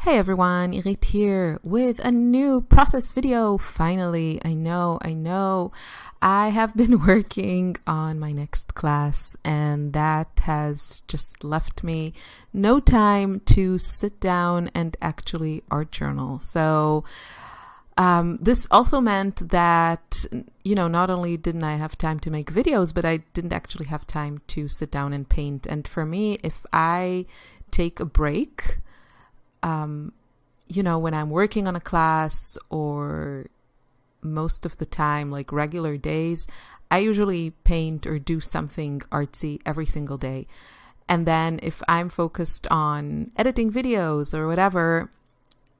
Hey everyone, Irit here with a new process video. Finally, I know. I have been working on my next class and that has just left me no time to sit down and actually art journal. So this also meant that, not only didn't I have time to make videos, but I didn't actually have time to sit down and paint. And for me, if I take a break, when I'm working on a class or most of the time, like regular days, I usually paint or do something artsy every single day. And then if I'm focused on editing videos or whatever,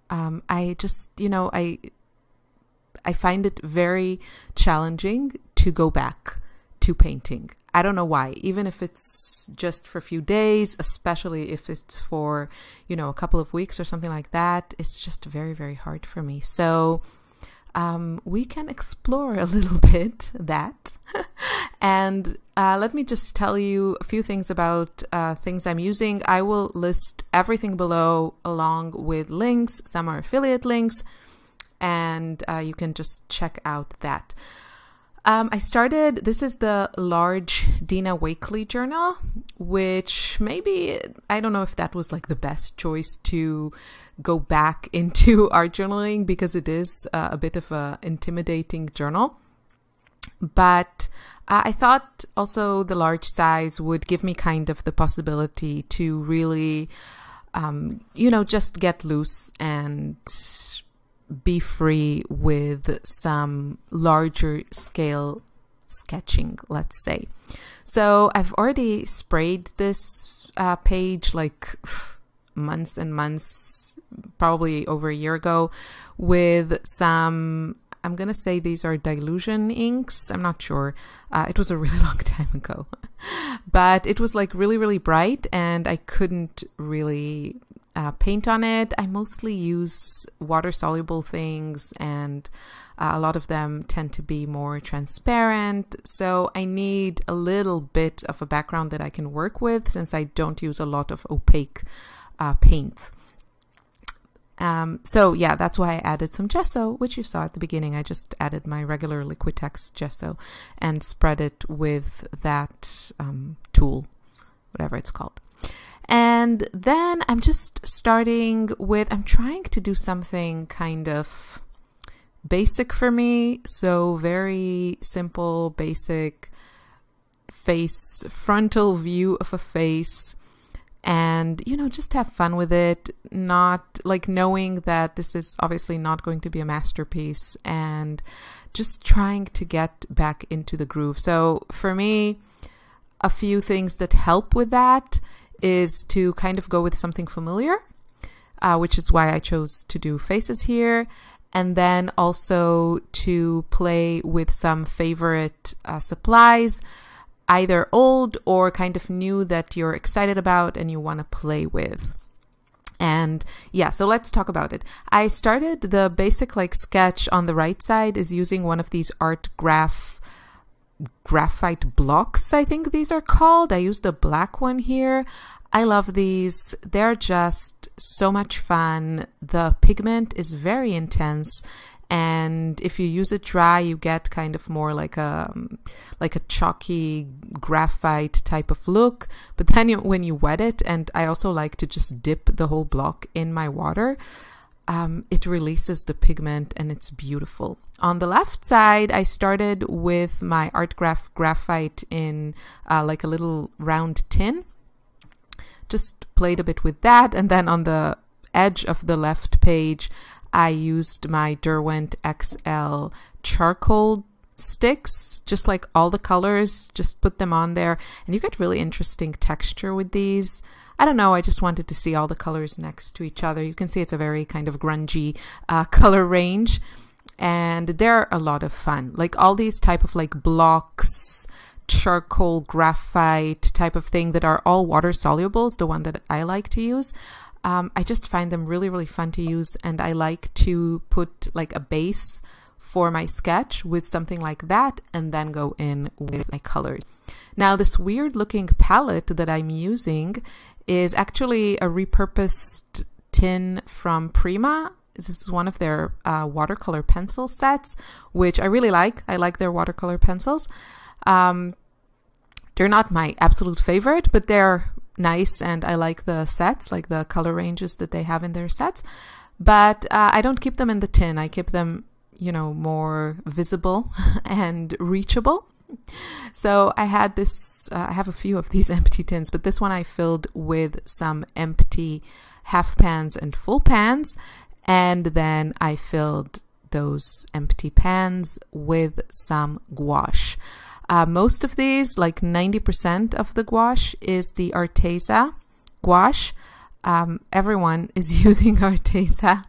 I just, I find it very challenging to go back to painting. I don't know why, even if it's just for a few days, especially if it's for, a couple of weeks or something like that, it's just very, very hard for me. So we can explore a little bit that. And let me just tell you a few things about things I'm using. I will list everything below along with links. Some are affiliate links, and you can just check out that. This is the large Dina Wakley journal, which maybe, I don't know if that was like the best choice to go back into art journaling because it is a bit of a intimidating journal. But I thought also the large size would give me kind of the possibility to really, just get loose and be free with some larger scale sketching, let's say. So I've already sprayed this page like months and months, probably over a year ago, with some, I'm gonna say these are dilution inks. I'm not sure. It was a really long time ago, but it was like really, really bright and I couldn't really paint on it. I mostly use water-soluble things and a lot of them tend to be more transparent. So I need a little bit of a background that I can work with since I don't use a lot of opaque paints. So yeah, that's why I added some gesso, which you saw at the beginning. I just added my regular Liquitex gesso and spread it with that tool, whatever it's called. And then I'm just starting with, I'm trying to do something kind of basic for me. So very simple, basic face, frontal view of a face. And, just have fun with it. Not like knowing that this is obviously not going to be a masterpiece and just trying to get back into the groove. So for me, a few things that help with that is to kind of go with something familiar, which is why I chose to do faces here. And then also to play with some favorite supplies, either old or kind of new that you're excited about and you want to play with. And yeah, so let's talk about it. I started the basic sketch on the right side is using one of these Artgraf Graphite blocks, I think these are called. I used the black one here. I love these. They're just so much fun. The pigment is very intense, and if you use it dry, you get kind of more like a chalky graphite type of look. But then when you wet it, and I also like to just dip the whole block in my water, it releases the pigment and it's beautiful. On the left side, I started with my Artgraf Graphite in like a little round tin. Just played a bit with that. And then on the edge of the left page, I used my Derwent XL Charcoal sticks, just like all the colors, just put them on there. And you get really interesting texture with these. I don't know, I just wanted to see all the colors next to each other. You can see it's a very kind of grungy color range. And they're a lot of fun. Like all these type of blocks, charcoal, graphite type of thing that are all water soluble is the one that I like to use. I just find them really, really fun to use. And I like to put like a base for my sketch with something like that and then go in with my colors. Now this weird looking palette that I'm using is actually a repurposed tin from Prima. This is one of their watercolor pencil sets, which I really like. I like their watercolor pencils. They're not my absolute favorite, but they're nice, and I like the sets, like the color ranges that they have in their sets. But I don't keep them in the tin. I keep them, you know, more visible and reachable. So I had this, I have a few of these empty tins, but this one I filled with some empty half pans and full pans. And then I filled those empty pans with some gouache. Most of these, like 90% of the gouache, is the Arteza Gouache. Everyone is using Arteza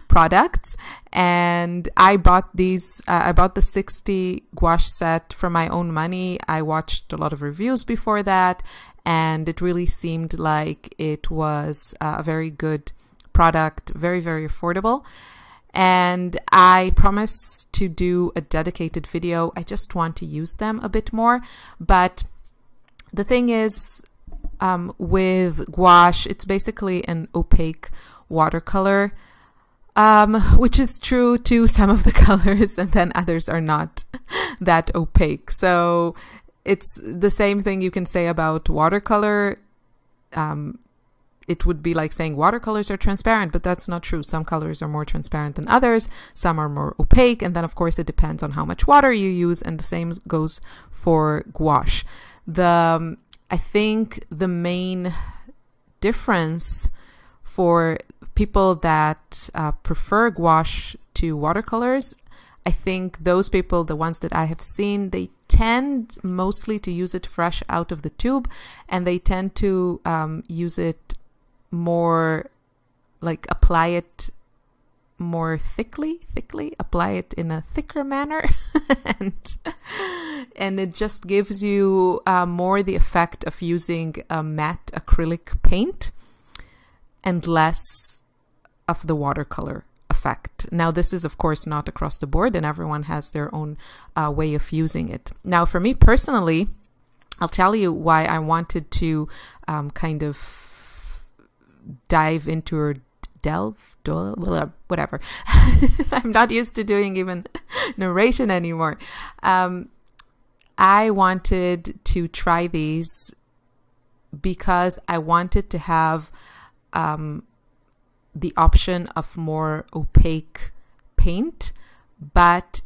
products, and I bought these. I bought the 60 gouache set for my own money. I watched a lot of reviews before that, and it really seemed like it was a very good product, very, very affordable. And I promise to do a dedicated video. I just want to use them a bit more. But the thing is, with gouache, it's basically an opaque watercolor, which is true to some of the colors, and then others are not that opaque. So it's the same thing you can say about watercolor. It would be like saying watercolors are transparent, but that's not true. Some colors are more transparent than others. Some are more opaque. And then, of course, it depends on how much water you use. And the same goes for gouache. I think the main difference for people that prefer gouache to watercolors, I think those people, the ones that I have seen, they tend mostly to use it fresh out of the tube, and they tend to use it more, like apply it more thickly, apply it in a thicker manner, and it just gives you more the effect of using a matte acrylic paint and less of the watercolor effect. Now, this is of course not across the board, and everyone has their own way of using it. Now, for me personally, I'll tell you why I wanted to kind of dive into or delve, whatever. I'm not used to doing even narration anymore. I wanted to try these because I wanted to have the option of more opaque paint, but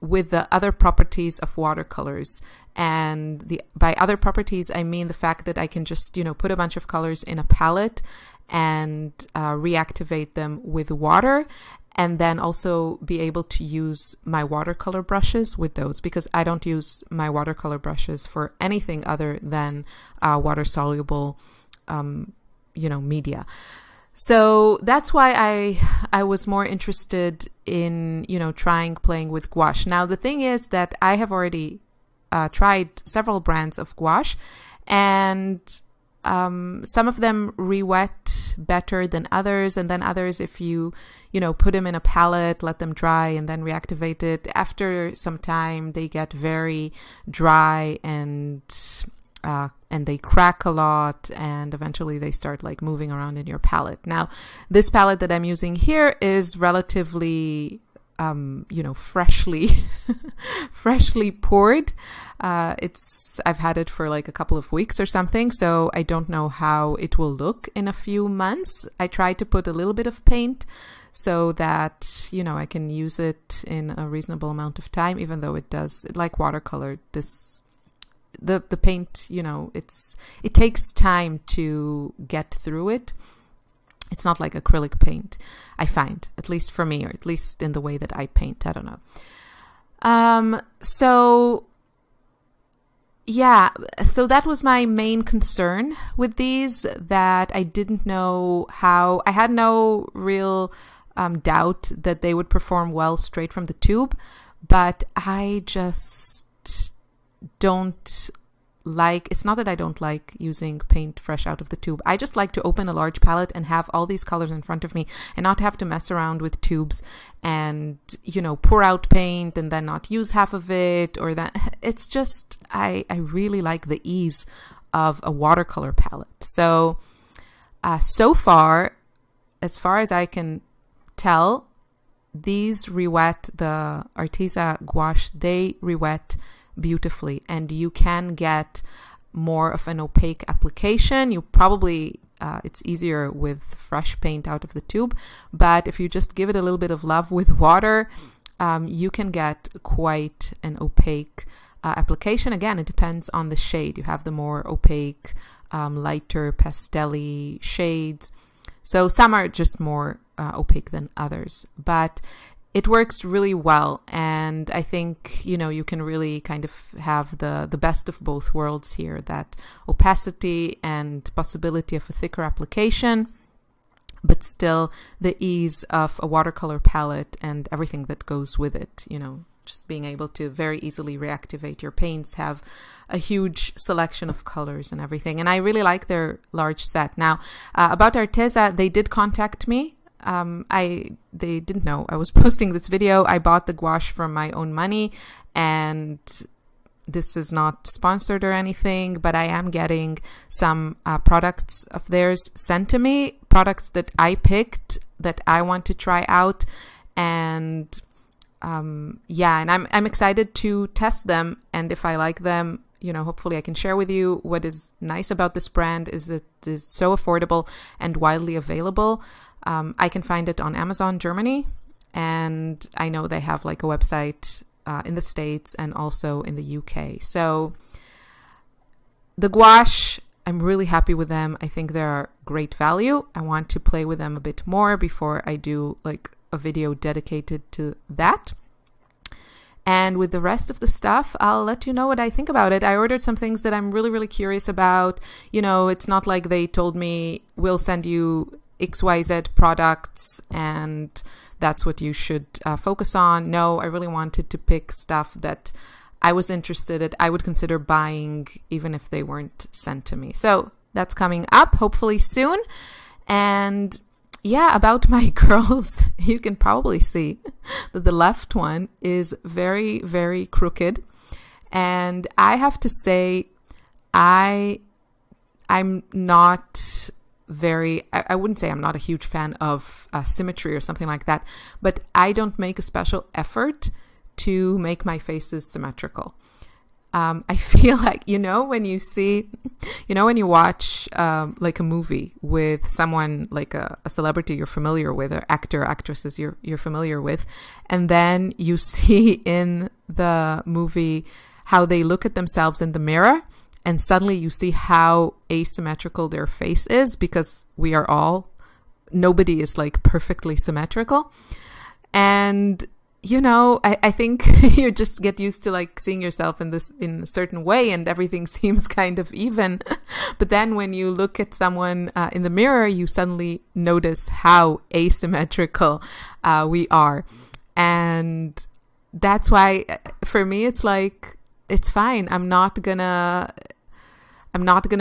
with the other properties of watercolors. And by other properties, I mean the fact that I can just, you know, put a bunch of colors in a palette and reactivate them with water, and then also be able to use my watercolor brushes with those, because I don't use my watercolor brushes for anything other than water-soluble, you know, media. So that's why I was more interested in, you know, playing with gouache. Now, the thing is that I have already tried several brands of gouache, and some of them re-wet better than others, and then others, if you know, put them in a palette, let them dry, and then reactivate it, after some time they get very dry and they crack a lot, and eventually they start like moving around in your palette. Now, this palette that I'm using here is relatively you know, freshly poured. I've had it for like a couple of weeks or something, so I don't know how it will look in a few months. I tried to put a little bit of paint so that, you know, I can use it in a reasonable amount of time, even though it does, like watercolor, the paint, you know, it takes time to get through it. It's not like acrylic paint, I find, at least for me, or at least in the way that I paint. I don't know. So yeah, so that was my main concern with these, that I didn't know how. I had no real doubt that they would perform well straight from the tube, but I just don't like, it's not that I don't like using paint fresh out of the tube. I just like to open a large palette and have all these colors in front of me and not have to mess around with tubes and, you know, pour out paint and then not use half of it, or that. It's just, I really like the ease of a watercolor palette. So, so far, as far as I can tell, these re-wet, the Arteza Gouache, they re-wet beautifully, and you can get more of an opaque application. You probably, it's easier with fresh paint out of the tube, but if you just give it a little bit of love with water, you can get quite an opaque application. Again, it depends on the shade. You have the more opaque, lighter pastel-y shades. So some are just more opaque than others, but it works really well. And I think, you know, you can really kind of have the best of both worlds here, that opacity and possibility of a thicker application, but still the ease of a watercolor palette and everything that goes with it, you know, just being able to very easily reactivate your paints, have a huge selection of colors and everything. And I really like their large set. Now, about Arteza, they did contact me. They didn't know I was posting this video. I bought the gouache from my own money, and this is not sponsored or anything, but I am getting some products of theirs sent to me, products that I picked that I want to try out. And yeah, and I'm excited to test them, and if I like them, you know, hopefully I can share with you. What is nice about this brand is that it's so affordable and widely available. I can find it on Amazon Germany, and I know they have like a website in the States and also in the UK. So the gouache, I'm really happy with them. I think they're great value. I want to play with them a bit more before I do like a video dedicated to that. And with the rest of the stuff, I'll let you know what I think about it. I ordered some things that I'm really, really curious about. You know, it's not like they told me, we'll send you XYZ products and that's what you should focus on. No, I really wanted to pick stuff that I was interested in. I would consider buying even if they weren't sent to me. So that's coming up hopefully soon. And yeah, about my curls, you can probably see that the left one is very, very crooked. And I have to say, I'm not very, I wouldn't say I'm not a huge fan of Symmetry or something like that, but I don't make a special effort to make my faces symmetrical. I feel like, you know, when you see, you know, when you watch like a movie with someone like a celebrity you're familiar with, or actor, actresses you're familiar with, and then you see in the movie how they look at themselves in the mirror, and suddenly you see how asymmetrical their face is, because we are all, nobody is like perfectly symmetrical. And you know, I think you just get used to like seeing yourself in a certain way, and everything seems kind of even. But then when you look at someone in the mirror, you suddenly notice how asymmetrical we are. And that's why for me, it's like, it's fine. I'm not gonna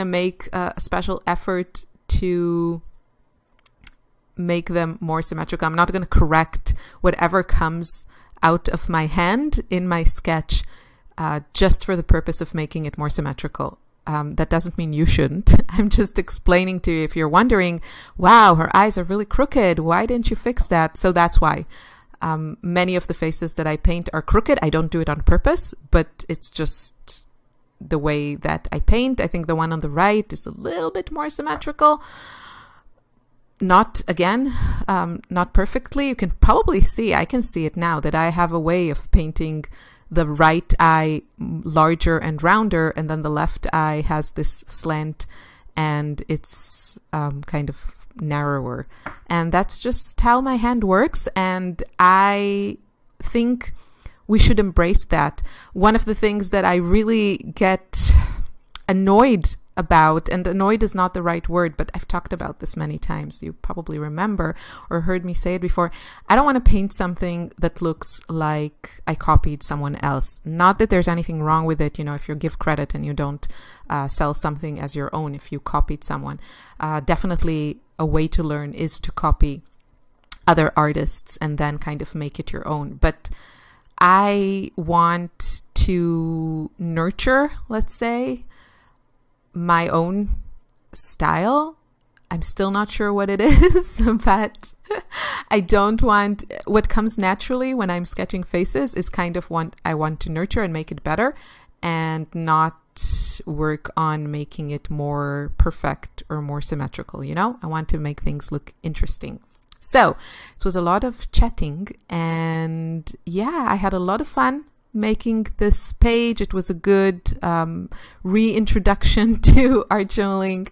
make a special effort to make them more symmetrical. I'm not going to correct whatever comes out of my hand in my sketch just for the purpose of making it more symmetrical. That doesn't mean you shouldn't. I'm just explaining to you, if you're wondering, wow, her eyes are really crooked, why didn't you fix that? So that's why. Many of the faces that I paint are crooked. I don't do it on purpose, but it's just the way that I paint. I think the one on the right is a little bit more symmetrical. Not, again, not perfectly. You can probably see, I can see it now, that I have a way of painting the right eye larger and rounder, and then the left eye has this slant and it's kind of narrower. And that's just how my hand works, and I think we should embrace that. One of the things that I really get annoyed about, and annoyed is not the right word, but I've talked about this many times, you probably remember or heard me say it before, I don't want to paint something that looks like I copied someone else. Not that there's anything wrong with it, you know, if you give credit and you don't sell something as your own if you copied someone. Definitely a way to learn is to copy other artists and then kind of make it your own. But I want to nurture, let's say, my own style. I'm still not sure what it is, but I don't want, what comes naturally when I'm sketching faces is kind of what I want to nurture and make it better, and not work on making it more perfect or more symmetrical, you know? I want to make things look interesting. So this was a lot of chatting, and yeah, I had a lot of fun making this page. It was a good reintroduction to art journaling.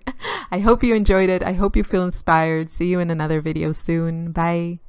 I hope you enjoyed it. I hope you feel inspired. See you in another video soon. Bye.